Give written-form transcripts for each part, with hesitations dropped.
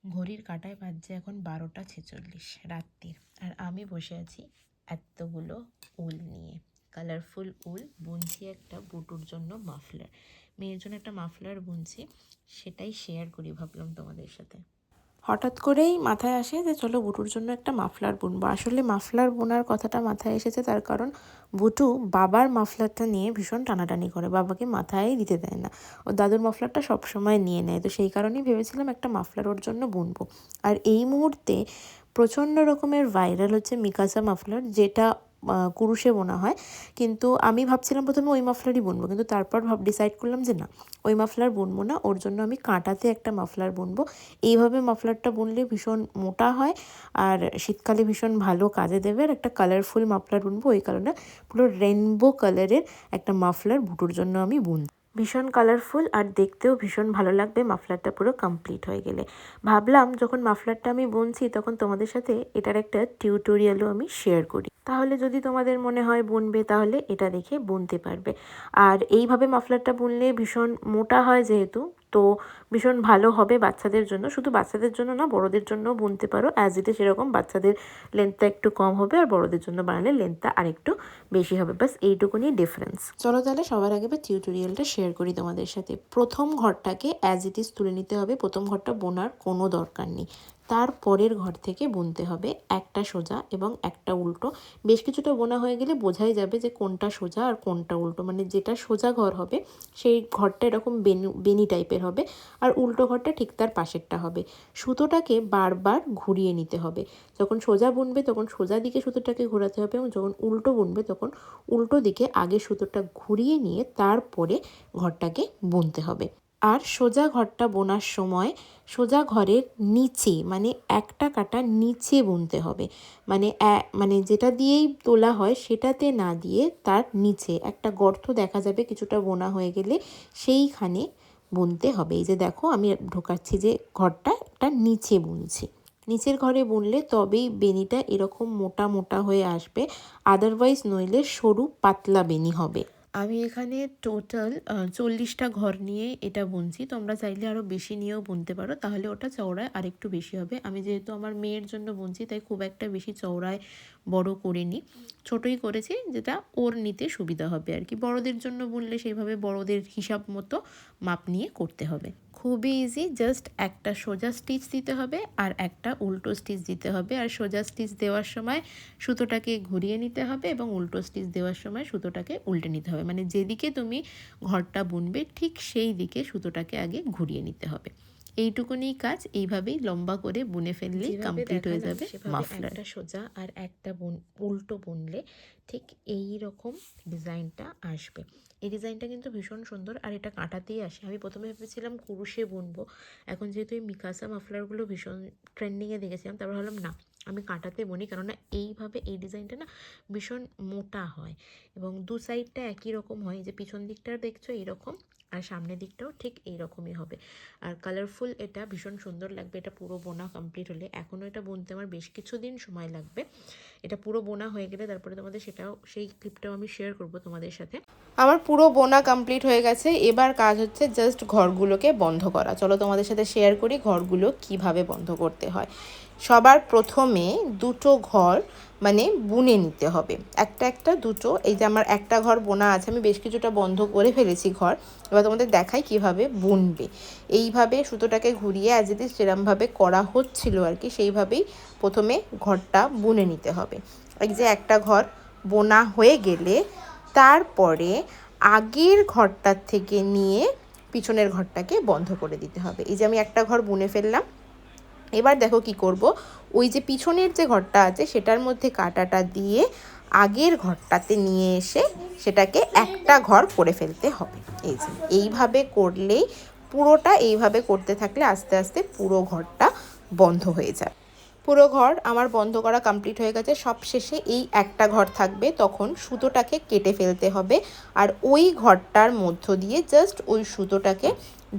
ঘড়ির কাঁটায় বাজছে এখন 12টা 46 রাত্রির। আর আমি বসে আছি এতগুলো উল নিয়ে, কালারফুল উল বুনছি একটা বুটুর জন্য মাফলার। মেয়ের জন্য একটা মাফলার বুনছি, সেটাই শেয়ার করি ভাবলাম তোমাদের সাথে। হঠাৎ করেই মাথায় আসে যে চলো বুটুর জন্য একটা মাফলার বুনবো। আসলে মাফলার বোনার কথাটা মাথায় এসেছে তার কারণ বুটু বাবার মাফলারটা নিয়ে ভীষণ টানাটানি করে, বাবাকে মাথায় দিতে দেয় না। ও দাদুর মাফলারটা সবসময় নিয়ে নেয়, তো সেই কারণেই ভেবেছিলাম একটা মাফলার ওর জন্য বুনবো। আর এই মুহূর্তে প্রচণ্ড রকমের ভাইরাল হচ্ছে মিকাসা মাফলার, যেটা কুরুশে বোনা হয়। কিন্তু আমি ভাবছিলাম প্রথমে ওই মাফলারই বুনবো, কিন্তু তারপর ডিসাইড করলাম যে না, ওই মাফলার বুনবো না, ওর জন্য আমি কাঁটাতে একটা মাফলার বুনবো। এইভাবে মাফলারটা বুনলে ভীষণ মোটা হয় আর শীতকালে ভীষণ ভালো কাজে দেবে। আর একটা কালারফুল মাফলার বুনবো, ওই কারণে পুরো রেনবো কালারের একটা মাফলার বুটুর জন্য আমি বুনবো। ভীষণ কালারফুল আর দেখতেও ভীষণ ভালো লাগবে মাফলারটা পুরো কমপ্লিট হয়ে গেলে। ভাবলাম যখন মাফলারটা আমি বুনছি তখন তোমাদের সাথে এটার একটা টিউটোরিয়ালও আমি শেয়ার করি, তাহলে যদি তোমাদের মনে হয় বুনবে তাহলে এটা দেখে বুনতে পারবে। আর এইভাবে মাফলারটা বুনলে ভীষণ মোটা হয় যেহেতু, তো ভীষণ ভালো হবে বাচ্চাদের জন্য। শুধু বাচ্চাদের জন্য না, বড়োদের জন্যও বুনতে পারো অ্যাজ ইট ইজ। সেরকম বাচ্চাদের লেন্থটা একটু কম হবে আর বড়োদের জন্য বানালে লেন্থটা আরেকটু বেশি হবে, বাস এইটুকুনি ডিফারেন্স। চলো তাহলে সবার আগে টিউটোরিয়ালটা শেয়ার করি তোমাদের সাথে। প্রথম ঘরটাকে অ্যাজ ইট ইজ তুলে নিতে হবে, প্রথম ঘরটা বোনার কোনো দরকার নেই। তারপরের ঘর থেকে বুনতে হবে একটা সোজা এবং একটা উল্টো। বেশ কিছুটা বোনা হয়ে গেলে বোঝাই যাবে যে কোনটা সোজা আর কোনটা উল্টো, মানে যেটা সোজা ঘর হবে সেই ঘরটা এরকম বেনি টাইপের হবে, আর উল্টো ঘরটা ঠিক তার পাশেরটা হবে। সুতোটাকে বারবার ঘুরিয়ে নিতে হবে। যখন সোজা বুনবে তখন সোজা দিকে সুতোটাকে ঘোরাতে হবে, এবং যখন উল্টো বুনবে তখন উল্টো দিকে আগে সুতোটা ঘুরিয়ে নিয়ে তারপরে ঘরটাকে বুনতে হবে। আর সোজা ঘরটা বোনার সময় সোজা ঘরের নিচে, মানে একটা কাটা নিচে বুনতে হবে। মানে যেটা দিয়েই তোলা হয় সেটাতে না দিয়ে তার নিচে একটা গর্ত দেখা যাবে কিছুটা বোনা হয়ে গেলে, সেইখানে বুনতে হবে। এই যে দেখো আমি ঢোকাচ্ছি যে ঘরটা একটা নিচে বুনছি। নিচের ঘরে বুনলে তবেই বেনিটা এরকম মোটা মোটা হয়ে আসবে, আদারওয়াইজ নইলে সরু পাতলা বেনি হবে। আমি এখানে টোটাল 40টা ঘর নিয়ে এটা বুনছি। তোমরা চাইলে আরও বেশি নিয়েও বুনতে পারো, তাহলে ওটা চওড়ায় আরেকটু বেশি হবে। আমি যেহেতু আমার মেয়ের জন্য বুনছি তাই খুব একটা বেশি চওড়ায় বড় করিনি, ছোটোই করেছি যেটা ওর নিতে সুবিধা হবে আর কি। বড়দের জন্য বুনলে সেইভাবে বড়দের হিসাব মতো মাপ নিয়ে করতে হবে। খুবই ইজি, জাস্ট একটা সোজা স্টিচ দিতে হবে আর একটা উল্টো স্টিচ দিতে হবে। আর সোজা স্টিচ দেওয়ার সময় সুতোটাকে ঘুরিয়ে নিতে হবে এবং উল্টো স্টিচ দেওয়ার সময় সুতোটাকে উল্টে নিতে হবে, মানে যেদিকে তুমি ঘরটা বুনবে ঠিক সেই দিকে সুতোটাকে আগে ঘুরিয়ে নিতে হবে। এইটুকুনি কাজ, এইভাবেই লম্বা করে বুনে ফেললেই কমপ্লিট হয়ে যাবে মাফলার। একটা সোজা আর একটা উল্টো বুনলে ঠিক এই রকম ডিজাইনটা আসবে। এই ডিজাইনটা কিন্তু ভীষণ সুন্দর, আর এটা কাঁটাতেই আসে। আমি প্রথমে ভেবেছিলাম কুরুশে বুনবো, এখন যেহেতু এই মিকাসা মাফলারগুলো ভীষণ ট্রেন্ডিংয়ে দেখেছিলাম, তারপর ভাবলাম না, আমি কাঁটাতে বুনি, কেননা এইভাবে এই ডিজাইনটা না ভীষণ মোটা হয় এবং দু সাইডটা একই রকম হয়। যে পিছন দিকটা দেখছো এইরকম, আর সামনের দিকটাও ঠিক এইরকমই হবে। আর কালারফুল, এটা ভীষণ সুন্দর লাগবে। এটা পুরো বোনা কমপ্লিট হলে, এখনও এটা বুনতে আমার বেশ কিছুদিন সময় লাগবে। এটা পুরো বোনা হয়ে গেলে তারপরে তোমাদের সেই ক্লিপটাও আমি শেয়ার করব তোমাদের সাথে। আমার পুরো বোনা কমপ্লিট হয়ে গেছে, এবার কাজ হচ্ছে জাস্ট ঘরগুলোকে বন্ধ করা। চলো তোমাদের সাথে শেয়ার করি ঘরগুলো কিভাবে বন্ধ করতে হয়। সবার প্রথমে দুটো ঘর মানে বুনে নিতে হবে, একটা দুটো। এই যে আমার একটা ঘর বোনা আছে, আমি বেশ কিছুটা বন্ধ করে ফেলেছি ঘর। এবার তোমাদের দেখাই কিভাবে বুনবে। এইভাবে সুতোটাকে ঘুরিয়ে অ্যাজ ইট ইজ যেরমভাবে করা হচ্ছিল আর কি, সেইভাবেই প্রথমে ঘরটা বুনে নিতে হবে। এই যে একটা ঘর বোনা হয়ে গেলে তারপরে আগের ঘরটার থেকে নিয়ে পিছনের ঘরটাকে বন্ধ করে দিতে হবে। এই যে আমি একটা ঘর বুনে ফেললাম, এবার দেখো কি করব। ওই যে পিছনের যে ঘরটা আছে সেটার মধ্যে কাঁটাটা দিয়ে আগের ঘরটাতে নিয়ে এসে সেটাকে একটা ঘর করে ফেলতে হবে। এই যে এইভাবে করলেই, পুরোটা এইভাবে করতে থাকলে আস্তে আস্তে পুরো ঘরটা বন্ধ হয়ে যায়। পুরো ঘর আমার বন্ধ করা কমপ্লিট হয়ে গেছে। সব শেষে এই একটা ঘর থাকবে, তখন সুতোটাকে কেটে ফেলতে হবে। আর ওই ঘরটার মধ্য দিয়ে জাস্ট ওই সুতোটাকে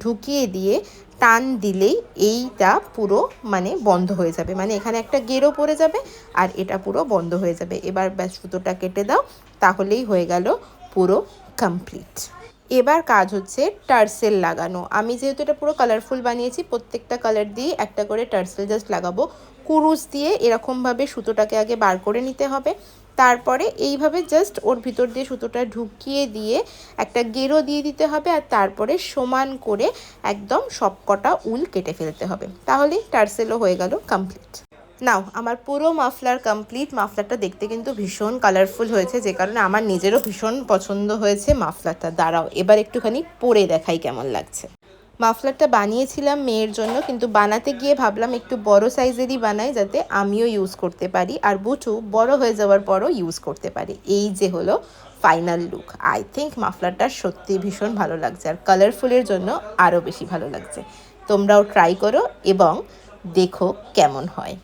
ঢুকিয়ে দিয়ে টান দিলেই এইটা পুরো মানে বন্ধ হয়ে যাবে। মানে এখানে একটা গেরো পড়ে যাবে আর এটা পুরো বন্ধ হয়ে যাবে। এবার ব্যাস সুতোটা কেটে দাও, তাহলেই হয়ে গেল পুরো কমপ্লিট। এবার কাজ হচ্ছে টার্সেল লাগানো। আমি যেহেতু এটা পুরো কালারফুল বানিয়েছি, প্রত্যেকটা কালার দিয়ে একটা করে টার্সেল জাস্ট লাগাবো। কুরুশ দিয়ে এরকমভাবে সুতোটাকে আগে বার করে নিতে হবে, তারপরে এইভাবে জাস্ট ওর ভিতর দিয়ে সুতোটা ঢুকিয়ে দিয়ে একটা গেরো দিয়ে দিতে হবে, আর তারপরে সমান করে একদম সবকটা উল কেটে ফেলতে হবে, তাহলেই টার্সেলও হয়ে গেল কমপ্লিট। নাও আমার পুরো মাফলার কমপ্লিট। মাফলারটা দেখতে কিন্তু ভীষণ কালারফুল হয়েছে, যে কারণে আমার নিজেরও ভীষণ পছন্দ হয়েছে মাফলারটা। দাঁড়াও এবার একটুখানি পরে দেখাই কেমন লাগছে। মাফলারটা বানিয়েছিলাম মেয়ের জন্য, কিন্তু বানাতে গিয়ে ভাবলাম একটু বড় সাইজেরই বানাই, যাতে আমিও ইউজ করতে পারি আর বুটু বড় হয়ে যাওয়ার পরও ইউজ করতে পারি। এই যে হলো ফাইনাল লুক। আই থিঙ্ক মাফলারটা সত্যি ভীষণ ভালো লাগছে, আর কালারফুলের জন্য আরও বেশি ভালো লাগছে। তোমরাও ট্রাই করো এবং দেখো কেমন হয়।